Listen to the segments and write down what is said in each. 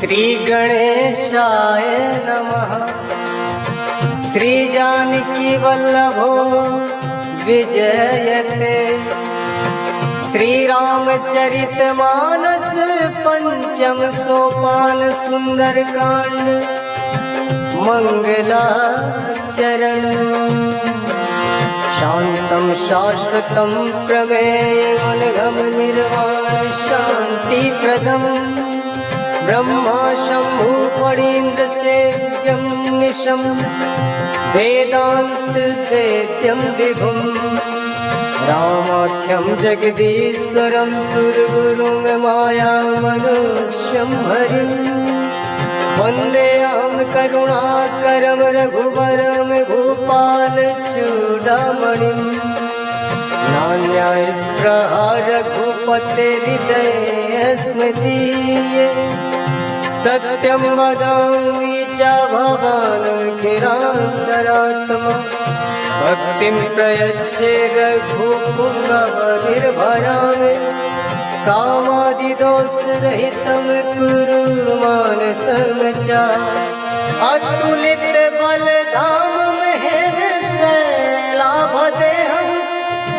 श्री गणेशाय नमः। श्री जानकी वल्लभो विजयते। श्री रामचरितमानस पंचम सोपान सुंदरकांड मंगलाचरण। शांतं शाश्वतं प्रमेयमनघं निर्वाण शांतिप्रदं ब्रह्मा शंभु फणीन्द्र सेव्यं निशं वेदांत वेद्यं विभुं रामाख्यं जगदीश्वरं सुरगुरुं मायामनुष्यं हरिं वन्देऽहं करुणाकरं रघुवरं भूपालचूडामणिं। नान्यास्पृहा रघुपतेर्हृदयस्मदीये सत्यं वदामि च भवान् किरान्तरात्मा। भक्तिं प्रयच्छे रघुपुङ्गवनिर्भरामि कामादिदोषरहितं कुरु मानसं च। अतुलित बलधाम महेन्द्रशैलाभदेहं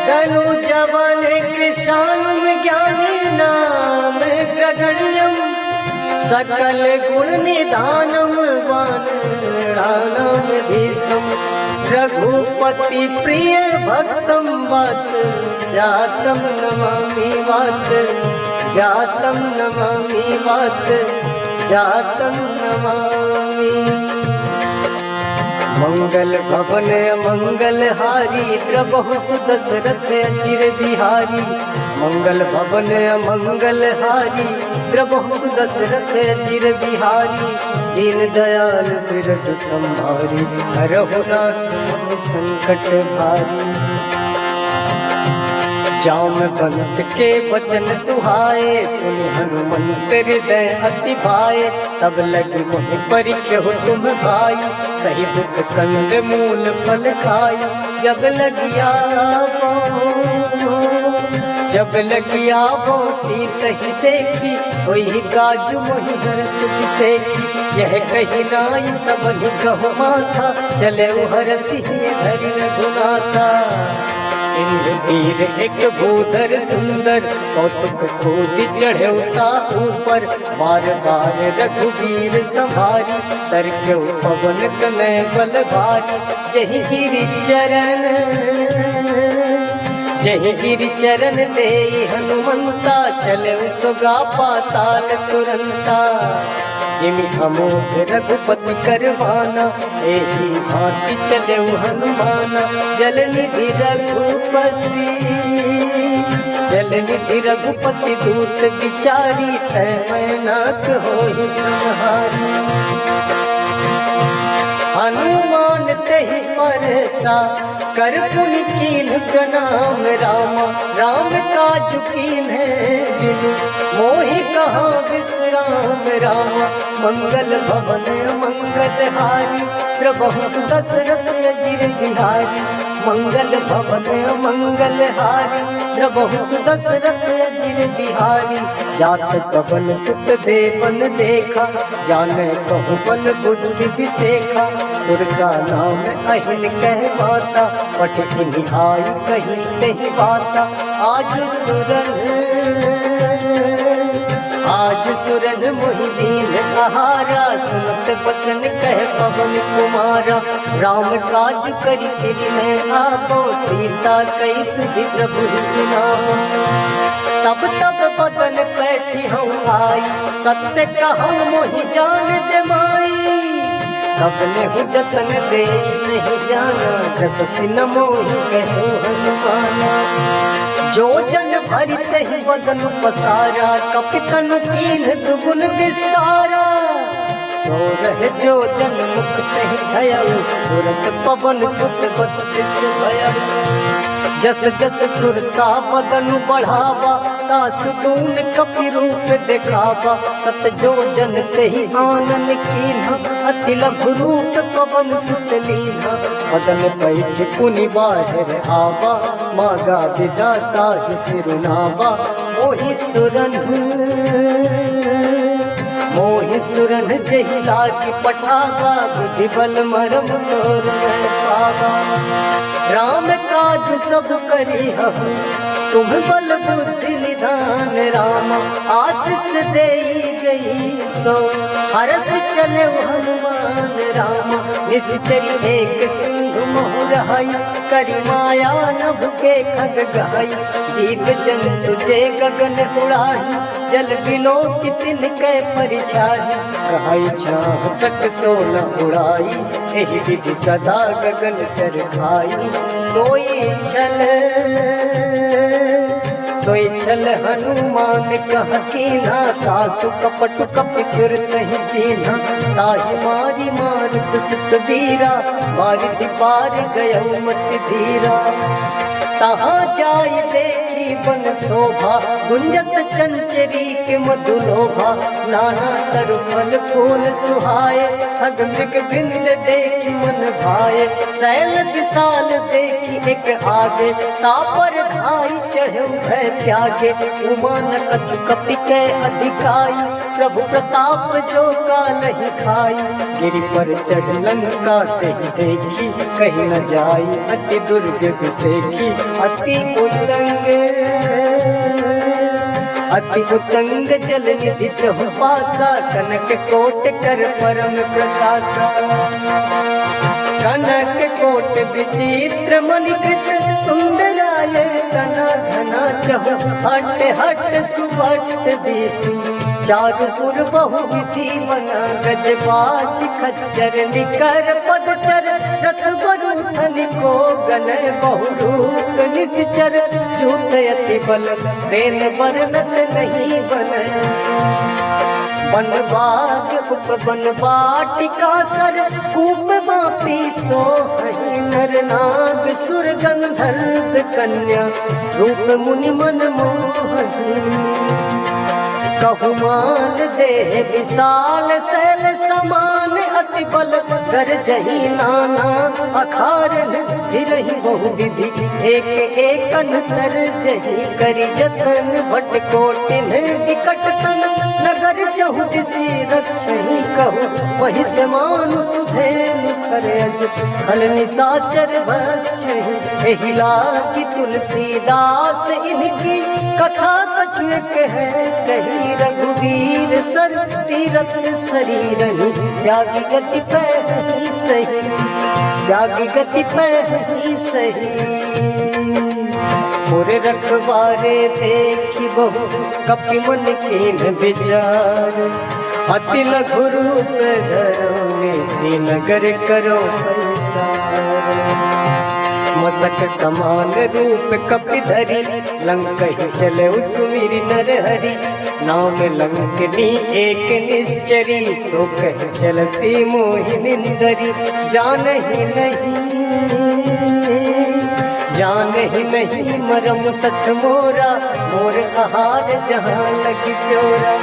धनुजवन कृशानुं ज्ञानिनामग्रगण्यं सकल गुण निधानं वानराणामधीशं रघुपति प्रिय भक्तं वात जातं नमामि वात जातं नमामि वात जातं नमामि। मंगल भवन मंगल हारी द्रबहु सुदशरथ अचिर बिहारी। मंगल भवन मंगल हारी द्रबहु सुदशरथ अचिर बिहारी। दीन दयाल बिरठ संभारी रघुनाथ मम संकट भारी। जामवंत के वचन सुहाए सुन हनुमंत हृदय अति भाए। तब लगी मोहि परिख्यहु तुम भाई सही दुख कंद मूल फल खाई। जब लगिया वो सीत ही देखी वही गाजु मोहि हरस बिसेखी। यह कही नाई सबनि कहु माथा चले हरसि धरि रघुनाथा। सिंधु तीर एक भूधर सुंदर कौतुक कूदि चढ़ौता ऊपर। बार बार रघुवीर संभारी तरक्यो पवन तनय बल भारी। जहि गिरि चरण दे हनुमंता चले सुगा पाताल तुरंता। जिमि अमोघ रघुपति करवाना एही भांति चले हनुमाना। जलनिधि रघुपति दूत बिचारी तै मैनाक होहि संहारी। हनुमान तेहि परसा कर पुनि कीन्ह प्रणाम रामा। राम काज कीन्ह बिनु मोहि कहाँ विश्राम रामा। मंगल भवन मंगल हारी द्रबहु सुदशरथ अजिर बिहारी। मंगल भवन मंगल हारी द्रबहु सुदशरथ अजिर बिहारी। जात पवन सुत देवन देखा जाने कहु बल बुद्धि विसेखा। सुरसा नाम अहिन कह माता पठि निहाई कही तही बाता। आज सुरन मोहि दीन आहारा सुनत बचन कह पवन कुमारा। राम काज करि फिर मैं आबो सीता कई सुधि प्रभु सुनाओ। तब बदन पैठी हूँ आई सत्य कहूँ मोहि जान दे माई। कब ने जतन दे नहीं जाना रस सिन मोहि कहो हनुमाना। जो जन भरित ही बदन पसारा कपितन कीन दुगुन विस्तारा। सो रहे जो जन मुक्त ही भयउ तुरंत पवन सुत बत्तीस भयउ। जस जस सुरसा बदन बढ़ावा तासु दून कपि रूप दिखावा। सत जो जन तेहि आनन कीन्हा अति लघु रूप पवन सुत लीन्हा। बदन पैठ पुनि बाहिर आवा मागा विदाता ही सिरुनावा। मोहि सुरन जही लागी पठावा, बुद्धि बल मरम तोर मैं पावा। राम काज सब करी हहु, तुम बल बुद्धि निधान। राम आशीष देई गई सो, हरस चले हनुमान। राम निश्चरी एक सिंधु मोह रहाई, करी माया नभ के खग गहाई। जीव जंतु जे गगन उड़ाही, जल बिलो की तिनके परिछाई। कहाई छाह सक सो न उड़ाई, एहि विधि सदा गगन चर खाई। सोई छल हनुमान कह कीना, तासु कपट कपि फिर तहि चीन्हा। ताहि मारी मारुत सुत वीरा, मारिति पार गयौ मति धीरा। तहाँ जाय देखी बन शोभा, गुंजत चंचरी के मधुलोभा। नाना तरु फल फूल सुहाए, खग मृग बिंद देखी मन भाए। शैल विशाल देखी एक आगे, तापर धाई चढ़े भय त्यागे। उमा न कछु कपि के अधिकाई, प्रभु प्रताप जो कालहि खाई। गिरि पर चढ़ लंका तेहि देखी, कहीं न जाई अति दुर्ग विसेखी। अति उतंग जल निधि चहुपासा, कनक कोट कर परम प्रकाशा। कनक कोट विचित्र मणिकृत, सुंदराय तना घना चहु। हट हट सुबट दीति, चारुपुर बहुविधि मना। गजबाज खच्चर निकर पदचर, रथ बरूथन को गन। बहुरूप निश्चर जूत अति बल, सेन बरनत नहीं बन। वन बाग उपवन वाटिका सर, कूप बापी सोहहि। नर नाग सुर गंधर्व कन्या, रूप मुनि मन मोहहि। कहु माल देह विशाल शैल समान, अति बल गरजहि नाना। अखारन फिरहि बहु विधि, एक एक अंतर जहि। करि जतन भट कोटिन विकट तन, नगर चहु दिसि रक्षहि कहु। वही समान सुधेनु खरज, खल निसाचर भक्षहि। एहि लागी तुलसीदास इनकी, कथा कछु एक है कही। रघुवीर सर तीरथ शरीरहि, त्यागी गति पैहि सही। त्यागी गति पैहि सही। मोर रखवारे देखी बहु, कपि मन कीन विचार। अति लघु रूप धरो, निसि नगर करो पैसार। मसक समान रूप कपि धरि, लंकहि चले सुमिरि नर हरि। नाम लंकनी एक निश्चरी, सो कह चलसी मोहि निंदरी। जानहि नहीं मरम सठ मोरा, मोर आहार जहाँ लगी चोरा।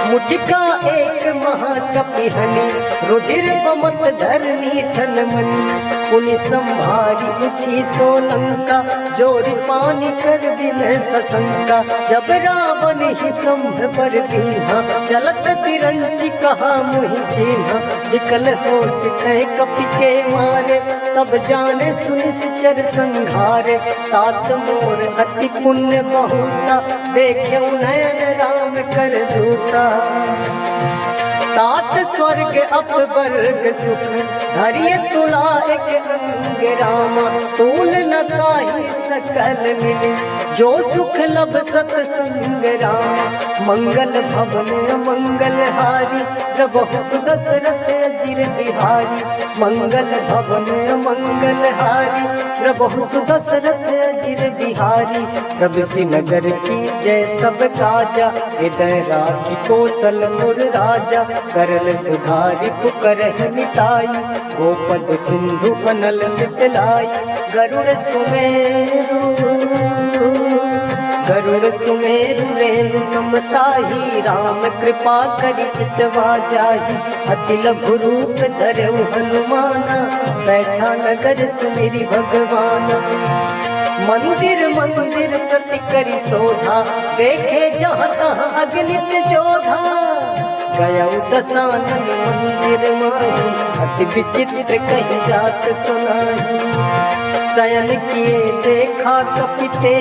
मुठिका एक महाकपि हनि, रुधिर बमत धरनी ठन मनि। पुनि संभारी उठी सोलंका, जोरि पानी कर दिन सशंका। जब रावण ही ब्रह्म पर दीन्हा, चलत तिरंचि कहा मुहि चीन्हा। विकल होश कह कपि के मारे, तब जाने सुनिश्चर संघारे। तात मोर अति पुण्य बहुता, देख्यौ नयन राम कर दूता। तात स्वर्ग अपवर्ग सुख, धरिय तुला एक अंग रामा। तूल न ताहि सकल मिले, जो सुख लब सतसंग रामा। मंगल भवन मंगल हारी, प्रभु सुदशरथ अजिर बिहारी। मंगल भवन मंगल हारी, प्रभु सुदशरथ अजिर बिहारी। प्रभु नगर की जय सब काजा, हृदय राखी कौशलपुर राजा। करल सुधारि पुकरहि मिताई, गोपद सिंधु अनल सितलाई। गरुड़ सुमेरु रेणु समताही, राम कृपा करि चितवा जाहि। अति लघु रूप धरऊ हनुमाना, बैठा नगर सुमिरि भगवाना। मंदिर मंदिर प्रति करि शोधा, देखे जहाँ तहाँ अगणित जोधा। गया दसानन मंदिर माही, अति विचित्र कही जात सुनाही। शयन किए देखा कपिते,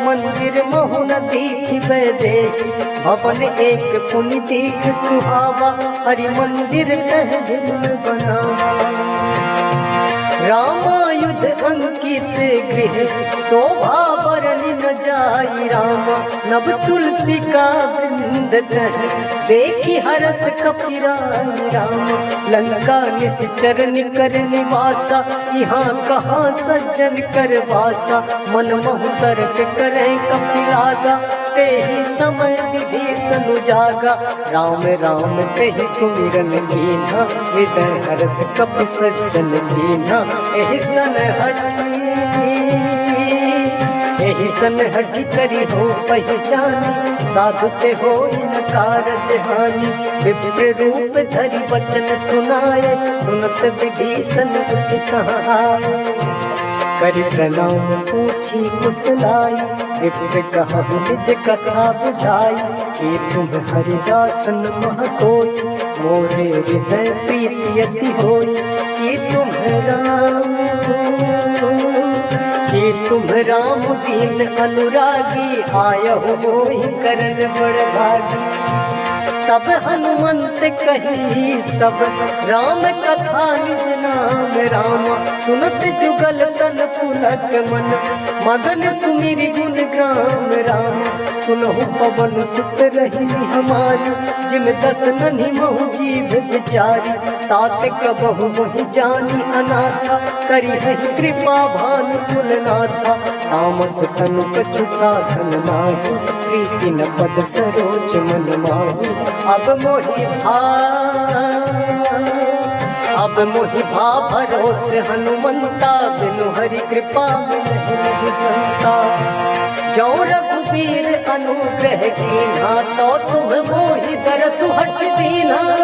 मंदिर महु न दीखि दे, भवन एक पुनि दीख सुहावा, हरि मंदिर तह भिन्न बनावा। रामायुध अंकित गृह, शोभा बरनि न जाई रामा, नभ तुलसी का वृंद तह, देखी हरस कपिराई रामा। लंका निश्चर निकर निवासा, यहाँ कहाँ सज्जन कर वासा, मन महु तर्क करे कपिलागा, ते ही समय विभीषण जागा। राम राम ते ही सुमिरन कीन्हा, हृदय हरस कपि सज्जन जीना। एहि सन हठी करी हो पहचानी, साधु ते हो न कारज हानि। विप्र रूप धरि वचन सुनाए, सुनत विभीषण उठ कहाँ आए। करि प्रणाम पूछी कुशलाई, विप्र कहु निज कथा बुझाई। कि तुम हरिदासन मह कोई, मोरे हृदय प्रीति अति होई। कि तुम राम दीन अनुरागी, आयहु मोहि करन बड़ भागी। तब हनुमंत कही सब, राम कथा निज नाम रामा। सुनत जुगल तन पुलक मन, मगन सुमिरि गुण ग्राम रामा। सुनहु पवन सुत रही हमारी, जिम दस नन्हि महु जीव बिचारी। तात कबहु मोहि जानी अनाथा, करी हहि कृपा भानु कुलनाथा। तामस तनु कछु साधन नाही, प्रीति न पद सरोज मन माही। अब मोहि भा भरोसे हनुमंता, बिनु हरि कृपा नहीं संता। जो रघुबीर अनुग्रह कीन्हा, तो तुम मोहि दरसु हठ दीन्हा।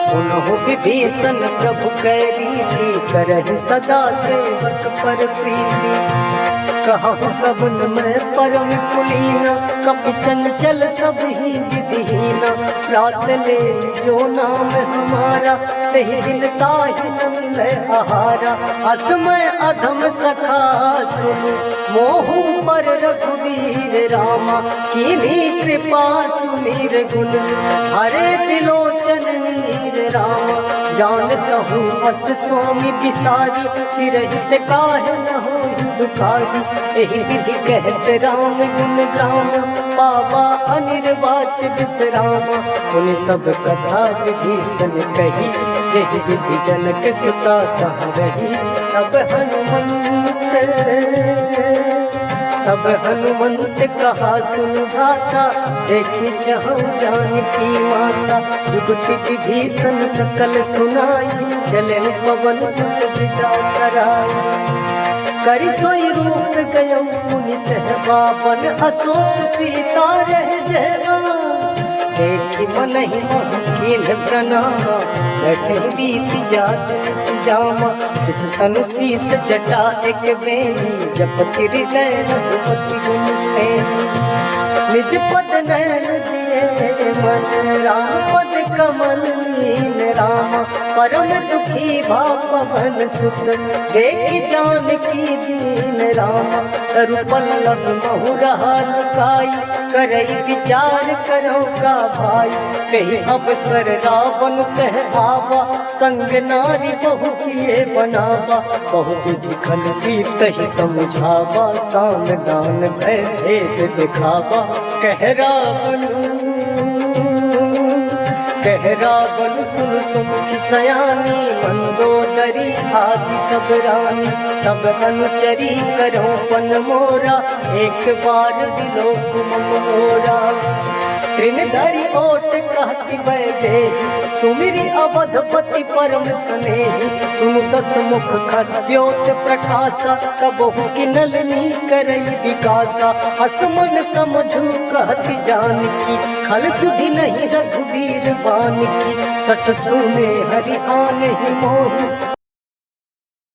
सुनहु विभीषण प्रभु कै रीति, करहि सदा सेवक पर प्रीति। कहु कवन मैं परम कुलीना, कपि चंचल सब ही विधिहीना। प्रात ले जो नाम हमारा, तेहि दिन ताहि न मिलै आहारा। असमय अधम सखा सुनु, मोहु पर रघुवीर रामा। कीन्ही कृपा सुमिर गुण, हरे बिलोचन नीर रामा। जानतहु अस स्वामी बिसारी, फिरहित काहे न होई दुखारी। एहि विधि कहत राम गुण ग्राम, पावा अनिर्वाच विश्रामा। पुनि सब कथा विभीषण कही, जेहि विधि जनक सुता कह रही। तब हनुमंत कहा सुन भ्राता, देखी चहु जानकी माता। जुगति विभीषण सकल सुनाई, चले पवन सुत विदा कराई। करि सोई रूप गयौ पुनि तह, बावन अशोक सीता रह जयवा। देखि मनहि मोहि कीन्ह प्रणामा, बैठे बीति जात निस जामा। इस धनु शीस जटा एक बेनी, जपति हृदय रघुपति गुण श्रेणी। निज पद नयन दिए मन, राम पद कमल लीन रामा। परम दुखी भा पवन सुत, देखि जानकी दीन रामा। तरु पल्लव महु रहा लुकाई, करई विचार करो का भाई। कही अवसर रावण कह आवा, संग नारी बहु किए बनावा। बहु विधि खल सीतहि समझावा, साम दान भय भेद दिखावा। कह रावण सुन सुमुखी सयानी, मंदोदरी आदि सब रानी। तब अनुचरी करो पन मोरा, एक बार विलोक मम होरा। तृणधरि ओट कहति वैदेही, सुमिरि अवधपति परम स्नेही। सुनु दस मुख खद्योत प्रकाशा, कबहु किनलनी करई विकासा। असमन समझू कहति जानकी, खल सुधि नहीं रघुवीर बान की। सठ सुने हरि आने मोहि,